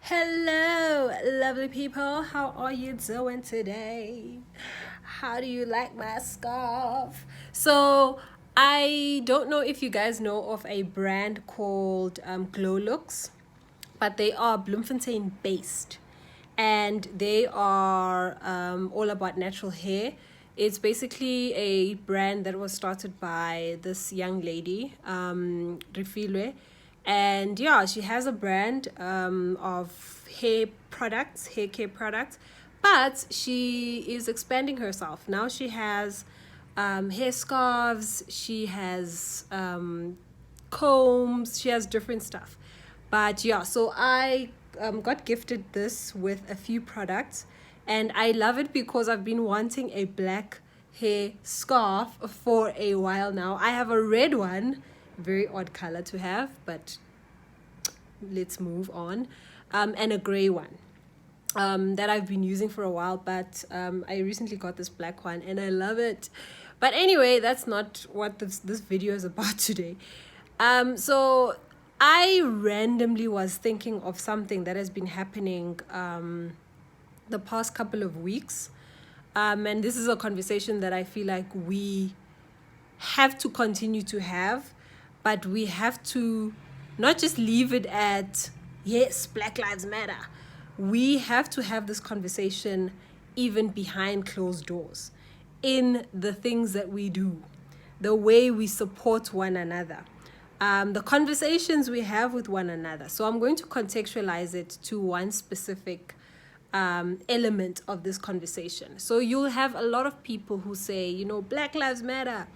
Hello, lovely people. How are you doing today? How do you like my scarf? So, I don't know if you guys know of a brand called Glow Looks, but they are Bloemfontein based and they are all about natural hair. It's basically a brand that was started by this young lady, Rifilwe, and yeah, she has a brand of hair care products, but she is expanding herself. Now she has hair scarves, she has combs, she has different stuff. But yeah, so I got gifted this with a few products, and I love it because I've been wanting a black hair scarf for a while now. I have a red one, very odd color to have, but let's move on, and a gray one that I've been using for a while, but I recently got this black one and I love it. But anyway, that's not what this video is about today. So I randomly was thinking of something that has been happening the past couple of weeks. And this is a conversation that I feel like we have to continue to have, but we have to not just leave it at, yes, Black Lives Matter. We have to have this conversation even behind closed doors, in the things that we do, the way we support one another, the conversations we have with one another. So I'm going to contextualize it to one specific element of this conversation. So you'll have a lot of people who say, Black Lives Matter,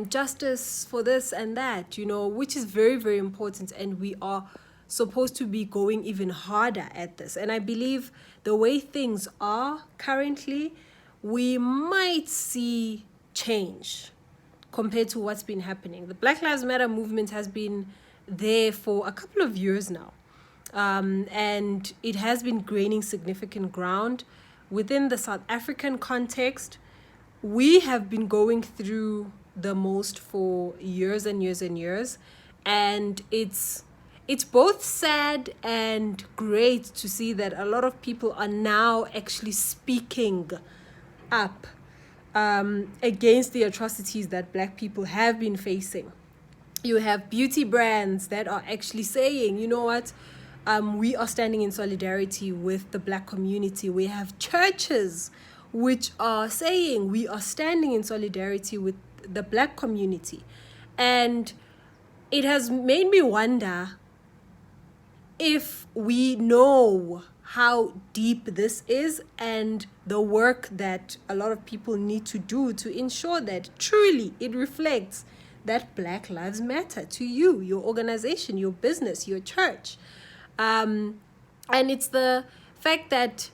justice for this and that, which is very, very important. And we are supposed to be going even harder at this. And I believe the way things are currently, we might see change compared to what's been happening. The Black Lives Matter movement has been there for a couple of years now. And it has been gaining significant ground within the South African context. We have been going through the most for years and years and years, and it's both sad and great to see that a lot of people are now actually speaking up against the atrocities that Black people have been facing. You have beauty brands that are actually saying, you know what, we are standing in solidarity with the Black community. We have churches which are saying we are standing in solidarity with the Black community. And it has made me wonder if we know how deep this is and the work that a lot of people need to do to ensure that truly it reflects that Black Lives Matter to you, your organization, your business, your church. And it's the fact that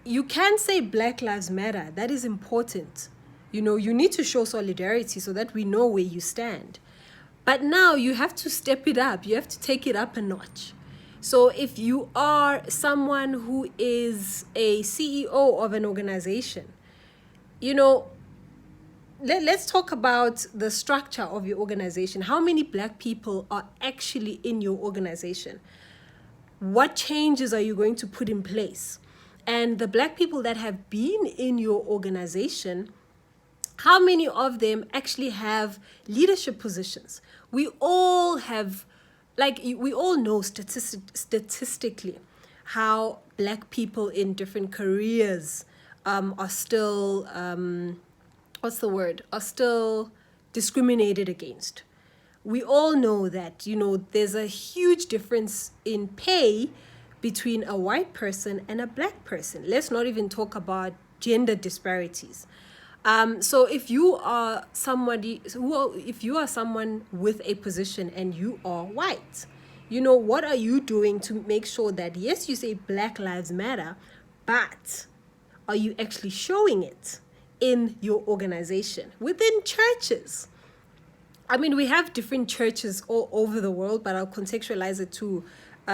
you can say Black Lives Matter. That is important. You need to show solidarity so that we know where you stand. But now you have to step it up. You have to take it up a notch. So if you are someone who is a CEO of an organization, let's talk about the structure of your organization. How many Black people are actually in your organization? What changes are you going to put in place? And the Black people that have been in your organization, how many of them actually have leadership positions? We all have, we all know statistically how Black people in different careers are still, are still discriminated against. We all know that, there's a huge difference in pay between a white person and a Black person. Let's not even talk about gender disparities. So if you are someone with a position and you are white, what are you doing to make sure that, yes, you say Black Lives Matter, but are you actually showing it in your organization, within churches? I mean, we have different churches all over the world, but I'll contextualize it to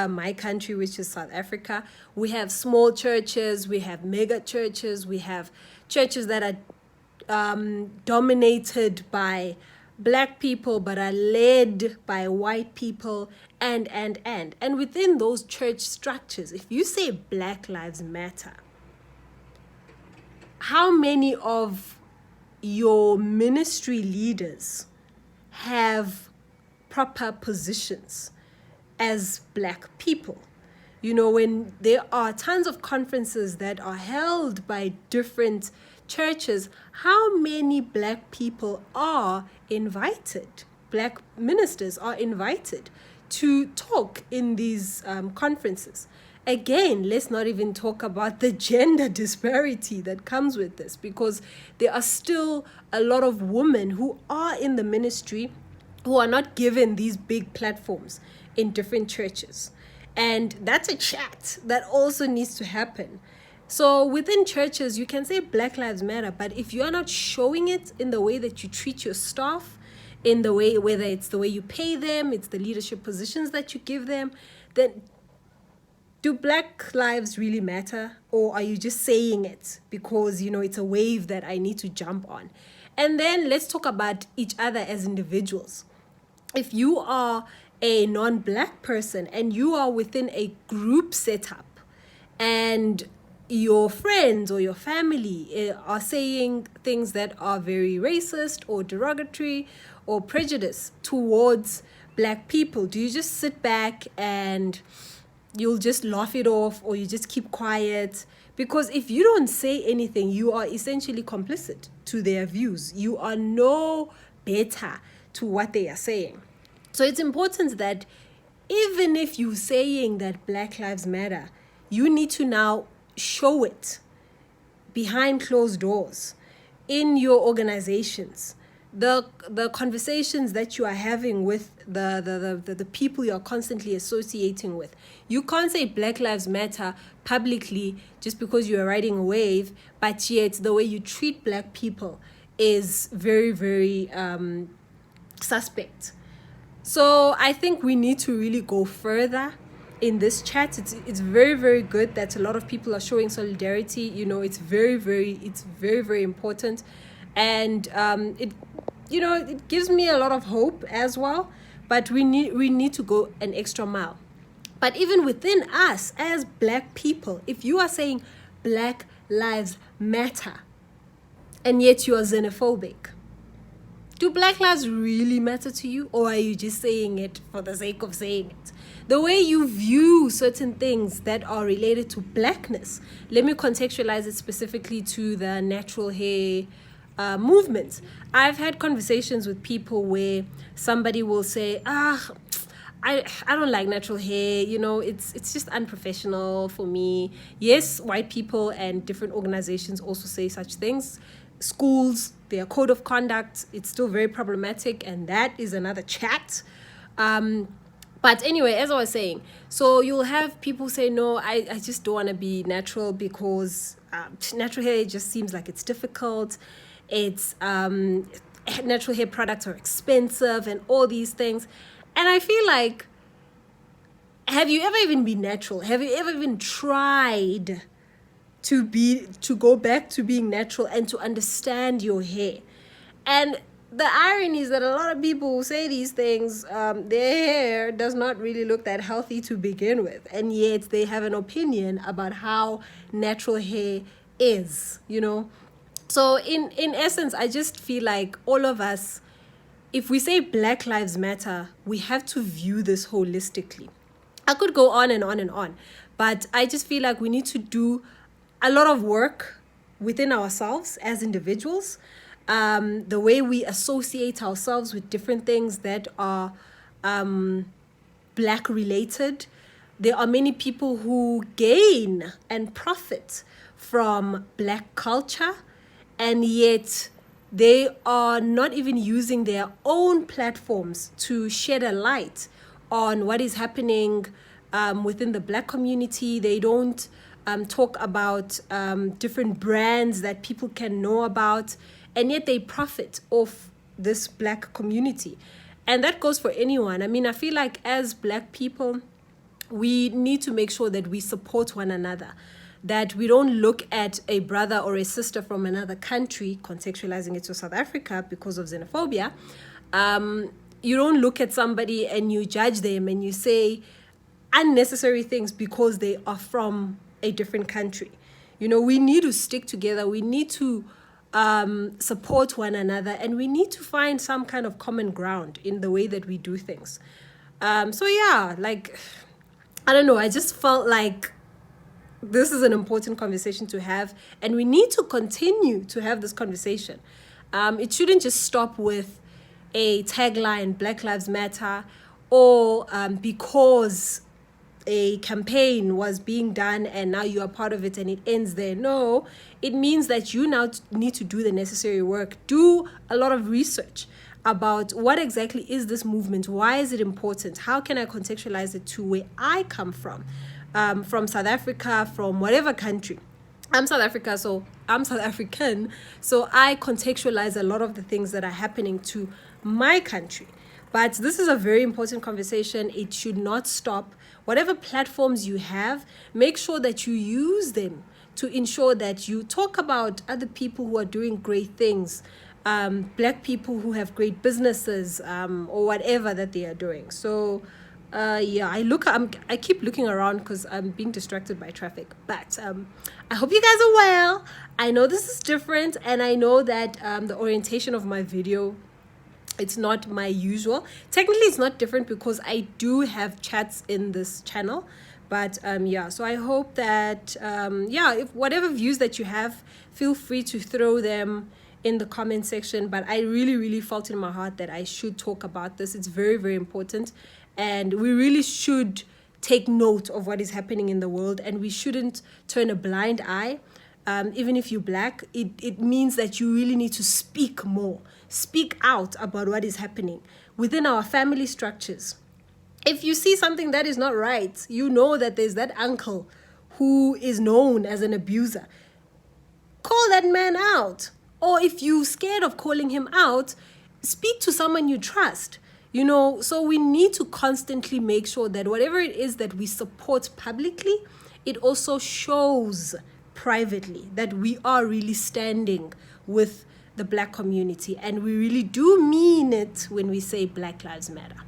my country, which is South Africa. We have small churches, we have mega churches, we have churches that are dominated by Black people but are led by white people, And within those church structures, if you say Black Lives Matter, how many of your ministry leaders have proper positions as Black people? You know, when there are tons of conferences that are held by different churches, how many Black people are invited? Black ministers are invited to talk in these conferences. Again, let's not even talk about the gender disparity that comes with this, because there are still a lot of women who are in the ministry who are not given these big platforms in different churches. And that's a chat that also needs to happen. So within churches, you can say Black Lives Matter, but if you are not showing it in the way that you treat your staff, in the way, whether it's the way you pay them, it's the leadership positions that you give them, then do Black lives really matter? Or are you just saying it because, you know, it's a wave that I need to jump on? And then let's talk about each other as individuals. If you are a non-Black person and you are within a group setup and your friends or your family are saying things that are very racist or derogatory or prejudice towards Black people, do you just sit back and you'll just laugh it off, or you just keep quiet? Because if you don't say anything, you are essentially complicit to their views. You are no better to what they are saying. So it's important that even if you're saying that Black Lives Matter, you need to now show it behind closed doors in your organizations. The conversations that you are having with the people you are constantly associating with. You can't say Black Lives Matter publicly just because you are riding a wave, but yet the way you treat Black people is very, very suspect. So I think we need to really go further in this chat. It's very, very good that a lot of people are showing solidarity. You know, it's very, very important. And it gives me a lot of hope as well. But we need to go an extra mile. But even within us as Black people, if you are saying Black Lives Matter and yet you are xenophobic, do Black lives really matter to you, or are you just saying it for the sake of saying it? The way you view certain things that are related to Blackness, let me contextualize it specifically to the natural hair movement. I've had conversations with people where somebody will say, I don't like natural hair, you know, it's just unprofessional for me. Yes, white people and different organizations also say such things. Schools, their code of conduct, it's still very problematic, and that is another chat. But anyway, as I was saying, so you'll have people say, no, I just don't want to be natural because natural hair just seems like it's difficult. It's natural hair products are expensive and all these things. And I feel like, have you ever even been natural? Have you ever even tried to go back to being natural and to understand your hair? And the irony is that a lot of people who say these things, their hair does not really look that healthy to begin with, and yet they have an opinion about how natural hair is, you know. So in essence, I just feel like all of us, if we say Black Lives Matter, we have to view this holistically. I could go on and on and on, but I just feel like we need to do a lot of work within ourselves as individuals, the way we associate ourselves with different things that are Black related. There are many people who gain and profit from Black culture, and yet they are not even using their own platforms to shed a light on what is happening within the Black community. They don't talk about different brands that people can know about, and yet they profit off this Black community. And that goes for anyone. I mean, I feel like as Black people, we need to make sure that we support one another, that we don't look at a brother or a sister from another country, contextualizing it to South Africa because of xenophobia, you don't look at somebody and you judge them and you say unnecessary things because they are from a different country. You know, we need to stick together. We need to support one another, and we need to find some kind of common ground in the way that we do things. So yeah, like, I don't know, I just felt like this is an important conversation to have, and we need to continue to have this conversation. It shouldn't just stop with a tagline, Black Lives Matter, or because a campaign was being done and now you are part of it and it ends there. No, it means that you now need to do the necessary work, do a lot of research about what exactly is this movement, why is it important, how can I contextualize it to where I come from South Africa, from whatever country. I'm South African, so I contextualize a lot of the things that are happening to my country. But this is a very important conversation. It should not stop. Whatever platforms you have, make sure that you use them to ensure that you talk about other people who are doing great things, Black people who have great businesses, or whatever that they are doing. So yeah, I keep looking around because I'm being distracted by traffic. But I hope you guys are well. I know this is different, and I know that the orientation of my video, it's not my usual. Technically, it's not different because I do have chats in this channel. But yeah, so I hope that yeah, if whatever views that you have, feel free to throw them in the comment section. But I really felt in my heart that I should talk about this. It's very important, and we really should take note of what is happening in the world, and we shouldn't turn a blind eye. Even if you're Black, it means that you really need to speak more, speak out about what is happening within our family structures. If you see something that is not right, you know that there's that uncle who is known as an abuser. Call that man out. Or if you're scared of calling him out, speak to someone you trust. You know, so we need to constantly make sure that whatever it is that we support publicly, it also shows privately that we are really standing with the Black community, and we really do mean it when we say Black Lives Matter.